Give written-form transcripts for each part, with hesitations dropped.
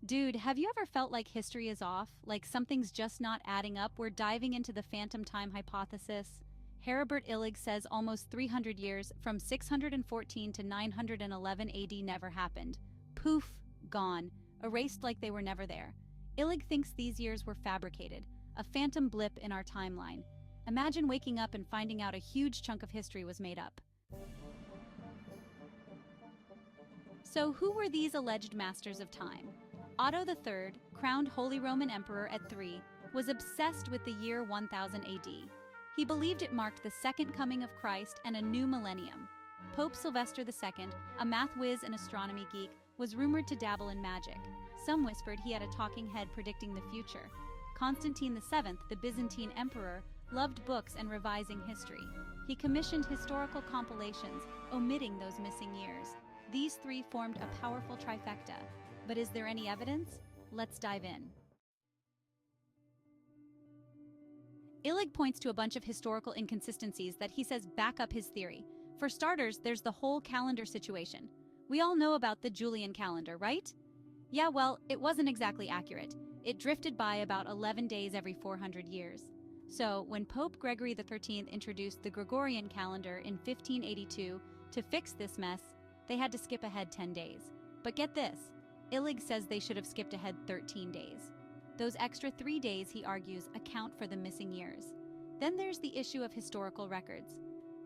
Dude, have you ever felt like history is off? Like something's just not adding up? We're diving into the phantom time hypothesis. Heribert Illig says almost 300 years, from 614 to 911 AD, never happened. Poof, gone, erased like they were never there. Illig thinks these years were fabricated, a phantom blip in our timeline. Imagine waking up and finding out a huge chunk of history was made up. So who were these alleged masters of time? Otto III, crowned Holy Roman Emperor at 3, was obsessed with the year 1000 AD. He believed it marked the second coming of Christ and a new millennium. Pope Sylvester II, a math whiz and astronomy geek, was rumored to dabble in magic. Some whispered he had a talking head predicting the future. Constantine VII, the Byzantine emperor, loved books and revising history. He commissioned historical compilations, omitting those missing years. These three formed a powerful trifecta. But is there any evidence? Let's dive in. Illig points to a bunch of historical inconsistencies that he says back up his theory. For starters, there's the whole calendar situation. We all know about the Julian calendar, right? Yeah, well, it wasn't exactly accurate. It drifted by about 11 days every 400 years. So, when Pope Gregory XIII introduced the Gregorian calendar in 1582 to fix this mess, they had to skip ahead 10 days. But get this, Illig says they should have skipped ahead 13 days. Those extra 3 days, he argues, account for the missing years. Then there's the issue of historical records.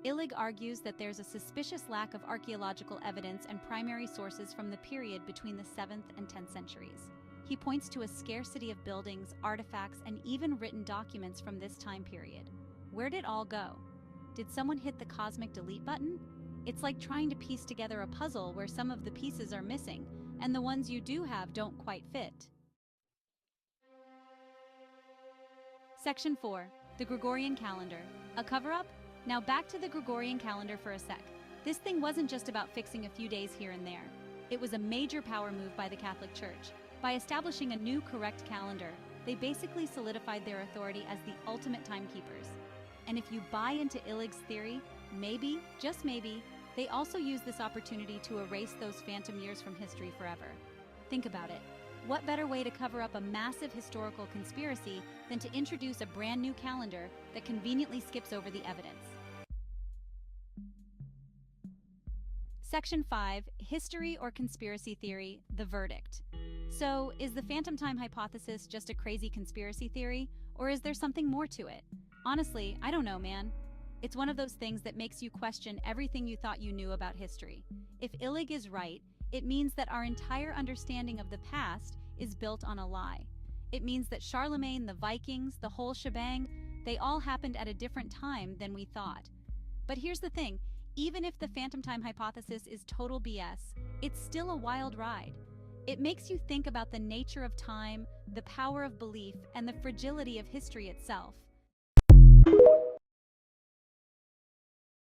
Illig argues that there's a suspicious lack of archaeological evidence and primary sources from the period between the 7th and 10th centuries. He points to a scarcity of buildings, artifacts, and even written documents from this time period. Where'd it all go? Did someone hit the cosmic delete button? It's like trying to piece together a puzzle where some of the pieces are missing, and the ones you do have don't quite fit. Section 4. The Gregorian calendar. A cover-up? Now back to the Gregorian calendar for a sec. This thing wasn't just about fixing a few days here and there. It was a major power move by the Catholic Church. By establishing a new correct calendar, they basically solidified their authority as the ultimate timekeepers. And if you buy into Illig's theory, maybe, just maybe, they also use this opportunity to erase those phantom years from history forever. Think about it. What better way to cover up a massive historical conspiracy than to introduce a brand new calendar that conveniently skips over the evidence? Section 5. History or conspiracy theory, the verdict. So, is the phantom time hypothesis just a crazy conspiracy theory, or is there something more to it? Honestly, I don't know, man. It's one of those things that makes you question everything you thought you knew about history. If Illig is right, it means that our entire understanding of the past is built on a lie. It means that Charlemagne, the Vikings, the whole shebang, they all happened at a different time than we thought. But here's the thing, even if the phantom time hypothesis is total BS, it's still a wild ride. It makes you think about the nature of time, the power of belief, and the fragility of history itself.